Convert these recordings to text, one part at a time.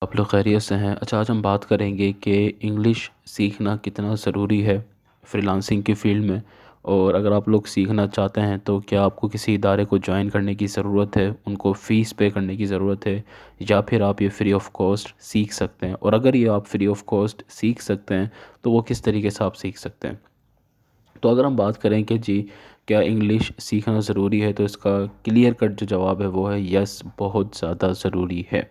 आप लोग खैरियत से हैं। अच्छा, आज हम बात करेंगे कि इंग्लिश सीखना कितना ज़रूरी है फ्रीलांसिंग की फ़ील्ड में। और अगर आप लोग सीखना चाहते हैं तो क्या आपको किसी इदारे को ज्वाइन करने की ज़रूरत है, उनको फ़ीस पे करने की ज़रूरत है, या फिर आप ये फ्री ऑफ कॉस्ट सीख सकते हैं। और अगर ये आप फ्री ऑफ कॉस्ट सीख सकते हैं तो वो किस तरीके से आप सीख सकते हैं। तो अगर हम बात करें कि जी क्या इंग्लिश सीखना ज़रूरी है, तो इसका क्लियर कट जो जवाब है वो है यस, बहुत ज़्यादा ज़रूरी है।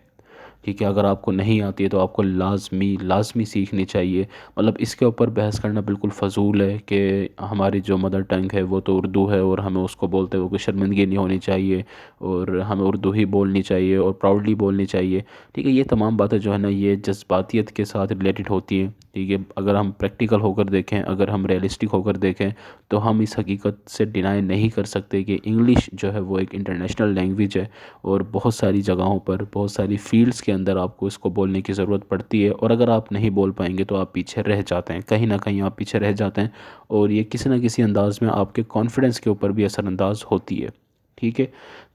ठीक है, अगर आपको नहीं आती है तो आपको लाजमी लाजमी सीखनी चाहिए। मतलब इसके ऊपर बहस करना बिल्कुल फ़जूल है कि हमारी जो मदर टंग है वो तो उर्दू है और हमें उसको बोलते हुए कोई शर्मिंदगी नहीं होनी चाहिए, और हमें उर्दू ही बोलनी चाहिए और प्राउडली बोलनी चाहिए। ठीक है, ये तमाम बातें जो है ना, ये जज्बातियत के साथ रिलेटेड होती हैं। ठीक है, अगर हम प्रैक्टिकल होकर देखें, अगर हम रियलिस्टिक होकर देखें, तो हम इस हकीकत से डिनाई नहीं कर सकते कि इंग्लिश जो है वो एक इंटरनेशनल लैंग्वेज है। और बहुत सारी जगहों पर, बहुत सारी फील्ड्स के अंदर आपको इसको बोलने की ज़रूरत पड़ती है। और अगर आप नहीं बोल पाएंगे तो आप पीछे रह जाते हैं, कहीं ना कहीं आप पीछे रह जाते हैं। और ये किसी न किसी अंदाज में आपके कॉन्फिडेंस के ऊपर भी असरअंदाज होती है। ठीक है,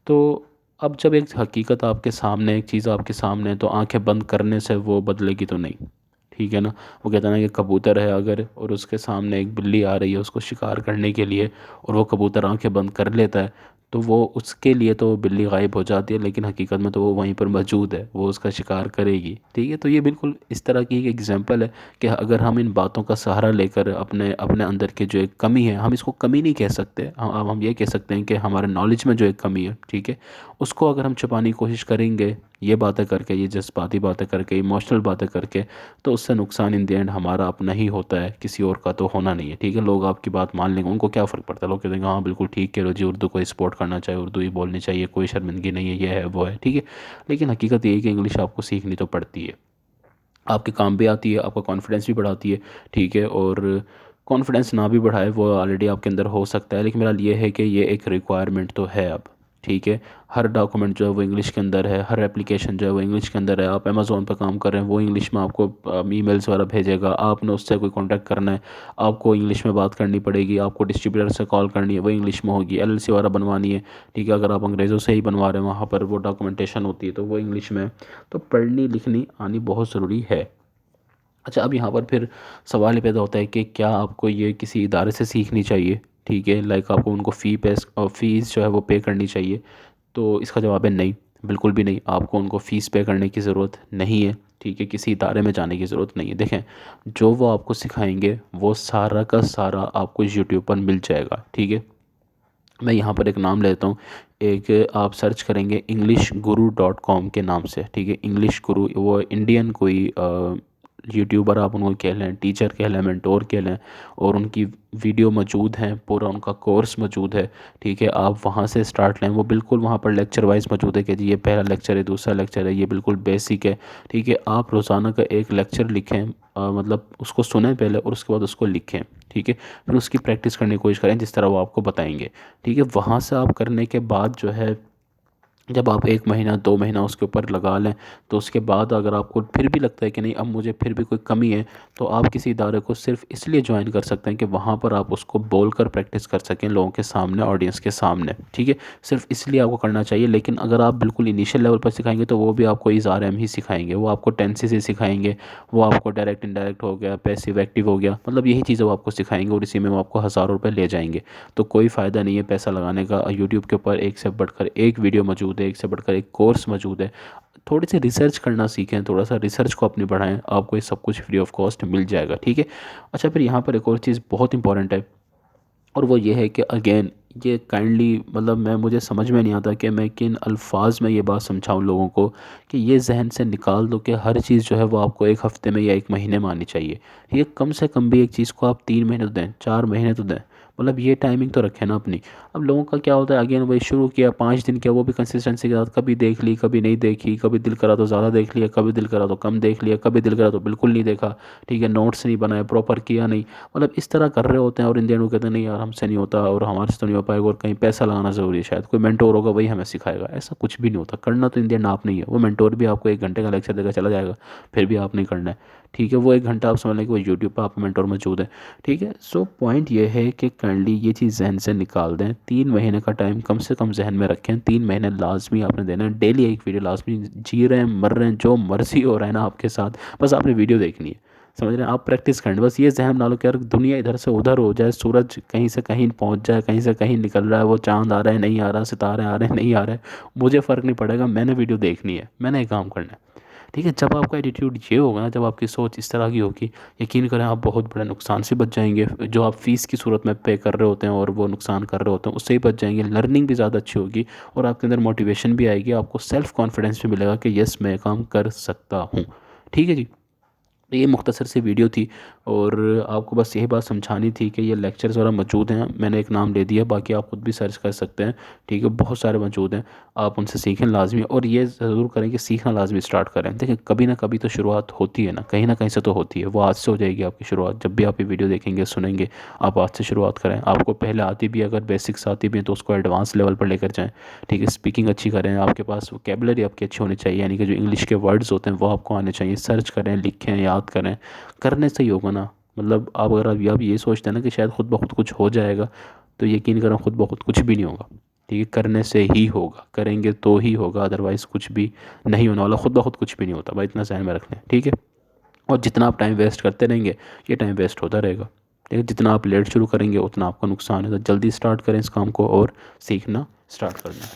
तो अब जब एक हकीकत आपके सामने, एक चीज़ आपके सामने है, तो आंखें बंद करने से वो बदलेगी तो नहीं। ठीक है ना। वो कहता है ना कि कबूतर है अगर, और उसके सामने एक बिल्ली आ रही है उसको शिकार करने के लिए, और वो कबूतर आंखें बंद कर लेता है, तो वो उसके लिए तो बिल्ली गायब हो जाती है, लेकिन हकीकत में तो वो वहीं पर मौजूद है, वो उसका शिकार करेगी। ठीक है, तो ये बिल्कुल इस तरह की एक एग्जांपल है कि अगर हम इन बातों का सहारा लेकर अपने अपने अंदर के जो एक कमी है, हम इसको कमी नहीं कह सकते, हम ये कह सकते हैं कि हमारे नॉलेज में जो एक कमी है, ठीक है, उसको अगर हम छुपाने की कोशिश करेंगे, ये बातें करके, ये जज्बाती बातें करके, इमोशनल बातें करके, तो उससे नुकसान इन द एंड हमारा अपना ही होता है, किसी और का तो होना नहीं है। ठीक है, लोग आपकी बात मान लेंगे, उनको क्या फ़र्क पड़ता है, लोग कहते हैं हाँ बिल्कुल ठीक कह रहे हो जी, उर्दू को सपोर्ट करना चाहिए, उर्दू ही बोलनी चाहिए, कोई शर्मिंदगी नहीं है, ये है वो है। ठीक है, लेकिन हकीकत ये है कि इंग्लिश आपको सीखनी तो पड़ती है, आपके काम भी आती है, आपका कॉन्फिडेंस भी बढ़ाती है। ठीक है, और कॉन्फिडेंस ना भी बढ़ाए, वो ऑलरेडी आपके अंदर हो सकता है, लेकिन मेरा ये है कि ये एक रिक्वायरमेंट तो है अब। ठीक है, हर डॉक्यूमेंट जो है वो इंग्लिश के अंदर है, हर एप्लीकेशन जो है वो इंग्लिश के अंदर है। आप अमेज़ोन पर काम कर रहे हैं, वो इंग्लिश में आपको ईमेल्स वगैरह भेजेगा, आपने उससे कोई कॉन्टैक्ट करना है, आपको इंग्लिश में बात करनी पड़ेगी, आपको डिस्ट्रीब्यूटर से कॉल करनी है, वो इंग्लिश में होगी, एलएलसी वगैरह बनवानी है। ठीक है, अगर आप अंग्रेज़ों से ही बनवा रहे हैं, वहाँ पर वो डॉक्यूमेंटेशन होती है तो वो इंग्लिश में है। तो पढ़नी लिखनी आनी बहुत ज़रूरी है। अच्छा, अब यहाँ पर फिर सवाल ये पैदा होता है कि क्या आपको ये किसी इदारे से सीखनी चाहिए। ठीक है, लाइक आपको उनको फ़ीस जो है वो पे करनी चाहिए। तो इसका जवाब है नहीं, बिल्कुल भी नहीं, आपको उनको फ़ीस पे करने की ज़रूरत नहीं है। ठीक है, किसी इदारे में जाने की ज़रूरत नहीं है। देखें, जो वो आपको सिखाएंगे वो सारा का सारा आपको यूट्यूब पर मिल जाएगा। ठीक है, मैं यहाँ पर एक नाम लेता हूँ। एक आप सर्च करेंगे englishguru.com के नाम से। ठीक है, इंग्लिश गुरु, वो इंडियन कोई यूट्यूबर आप उनको कह लें, टीचर कह लें, मेंटोर कह लें, और उनकी वीडियो मौजूद हैं, पूरा उनका कोर्स मौजूद है। ठीक है, आप वहाँ से स्टार्ट लें, वो बिल्कुल वहाँ पर लेक्चर वाइज मौजूद है कि जी ये पहला लेक्चर है, दूसरा लेक्चर है, ये बिल्कुल बेसिक है। ठीक है, आप रोज़ाना का एक लेक्चर लिखें, मतलब उसको सुनें पहले और उसके बाद उसको लिखें। ठीक है, फिर उसकी प्रैक्टिस करने की कोशिश करें जिस तरह वो आपको बताएंगे। ठीक है, वहाँ से आप करने के बाद जो है, जब आप 1 महीना 2 महीना उसके ऊपर लगा लें, तो उसके बाद अगर आपको फिर भी लगता है कि नहीं अब मुझे फिर भी कोई कमी है, तो आप किसी इदारे को सिर्फ इसलिए ज्वाइन कर सकते हैं कि वहाँ पर आप उसको बोलकर प्रैक्टिस कर सकें लोगों के सामने, ऑडियंस के सामने। ठीक है, सिर्फ इसलिए आपको करना चाहिए। लेकिन अगर आप बिल्कुल इनिशियल लेवल पर सिखाएंगे तो वो भी आपको इज़ार एम ही सिखाएंगे, वो आपको टेंसेस ही सिखाएंगे, वो आपको डायरेक्ट इनडायरेक्ट हो गया, पैसिव एक्टिव हो गया, मतलब यही चीज़ें वो आपको सिखाएंगे, और इसी में वो आपको हज़ारों रुपये ले जाएंगे। तो कोई फ़ायदा नहीं है पैसा लगाने का। यूट्यूब के ऊपर एक से बढ़कर एक वीडियो मौजूद है, एक से बढ़कर एक कोर्स मौजूद है। थोड़ी सी रिसर्च करना सीखें, थोड़ा सा रिसर्च को अपनी बढ़ाएं, आपको ये सब कुछ फ्री ऑफ कॉस्ट मिल जाएगा। ठीक है। अच्छा, फिर यहाँ पर एक और चीज़ बहुत इंपॉर्टेंट है, और वो ये है कि अगेन, ये काइंडली, मतलब मैं, मुझे समझ में नहीं आता कि मैं किन अल्फाज में ये बात समझाऊं लोगों को, कि ये जहन से निकाल दो कि हर चीज़ जो है वो आपको एक हफ़्ते में या 1 महीने में आनी चाहिए। ये कम से कम भी एक चीज़ को आप 3 महीने तो दें, 4 महीने तो दें, मतलब ये टाइमिंग तो रखें ना अपनी। अब लोगों का क्या होता है, अगेन वही शुरू किया 5 दिन किया, वो भी कंसिस्टेंसी के साथ, कभी देख ली कभी नहीं देखी, कभी दिल करा तो ज़्यादा देख लिया, कभी दिल करा तो कम देख लिया, कभी दिल करा तो बिल्कुल नहीं देखा। ठीक है, नोट्स नहीं बनाए, प्रॉपर किया नहीं, मतलब इस तरह कर रहे होते हैं। और इंडियन वो कहते हैं नहीं यार हमसे नहीं होता, और हमारे से तो नहीं हो पाएगा, और कहीं पैसा लगाना ज़रूरी है, शायद कोई मेंटोर होगा वही हमें सिखाएगा। ऐसा कुछ भी नहीं होता, करना तो इंडियन आप नहीं है। वो मेंटोर भी आपको 1 घंटे का लेक्चर देकर चला जाएगा, फिर भी आप नहीं करना है। ठीक है, वो 1 घंटा आप समझ लें कि वो यूट्यूब पर आपका मेंटोर मौजूद है। ठीक है, सो पॉइंट ये है कि काइंडली ये चीज़ जहन से निकाल दें। 3 महीने का टाइम कम से कम जहन में रखें। 3 महीने लाजमी आपने देना है, डेली एक वीडियो लाजमी। जी रहे हैं, मर रहे हैं, जो मर्जी हो रहा है ना आपके साथ, बस आपने वीडियो देखनी है। समझ रहे हैं? आप प्रैक्टिस करें, बस ये जहन बना लो कि यार दुनिया इधर से उधर हो जाए, सूरज कहीं से कहीं पहुंच जाए, कहीं से कहीं निकल रहा है, वो चांद आ रहा है नहीं आ रहा, सितारे आ रहे हैं नहीं आ रहे, मुझे फ़र्क नहीं पड़ेगा, मैंने वीडियो देखनी है, मैंने एक काम करना है। ठीक है, जब आपका एटीट्यूड ये होगा ना, जब आपकी सोच इस तरह की होगी, यकीन करें आप बहुत बड़े नुकसान से बच जाएंगे। जो आप फ़ीस की सूरत में पे कर रहे होते हैं और वो नुकसान कर रहे होते हैं, उससे ही बच जाएंगे। लर्निंग भी ज़्यादा अच्छी होगी और आपके अंदर मोटिवेशन भी आएगी, आपको सेल्फ़ कॉन्फिडेंस भी मिलेगा कि यस मैं काम कर सकता हूँ। ठीक है जी। तो ये मुख्तसर सी वीडियो थी और आपको बस यही बात समझानी थी कि ये लेक्चर्स वगैरह मौजूद हैं, मैंने एक नाम ले दिया, बाकी आप खुद भी सर्च कर सकते हैं। ठीक है, बहुत सारे मौजूद हैं, आप उनसे सीखें लाजमी, और ये ज़रूर करें कि सीखना लाजमी स्टार्ट करें। देखिए कभी ना कभी तो शुरुआत होती है ना, कहीं से तो होती है, वो आज से हो जाएगी आपकी शुरुआत। जब भी आप ये वीडियो देखेंगे सुनेंगे, आप आज से शुरुआत करें। आपको पहले आती भी, अगर बेसिक्स आती भी हैं तो उसको एडवांस लेवल पर लेकर जाएँ। ठीक है, स्पीकिंग अच्छी करें, आपके पास वोकेबलरी आपकी अच्छी होनी चाहिए, यानी कि जो इंग्लिश के वर्ड्स होते हैं वो आपको आने चाहिए। सर्च करें, लिखें, याद करें, करने से ही होगा ना। मतलब आप अगर आप ये सोचते हैं ना कि शायद खुद ब खुद कुछ हो जाएगा, तो यकीन करें खुद ब खुद कुछ भी नहीं होगा। ठीक है, करने से ही होगा, करेंगे तो ही होगा, अदरवाइज़ कुछ भी नहीं होने वाला। खुद ब खुद कुछ भी नहीं होता भाई, इतना ज़हन में रख लें। ठीक है, और जितना आप टाइम वेस्ट करते रहेंगे, ये टाइम वेस्ट होता रहेगा। ठीक है, जितना आप लेट शुरू करेंगे उतना आपका नुकसान है। तो जल्दी स्टार्ट करें इस काम को और सीखना स्टार्ट कर दें।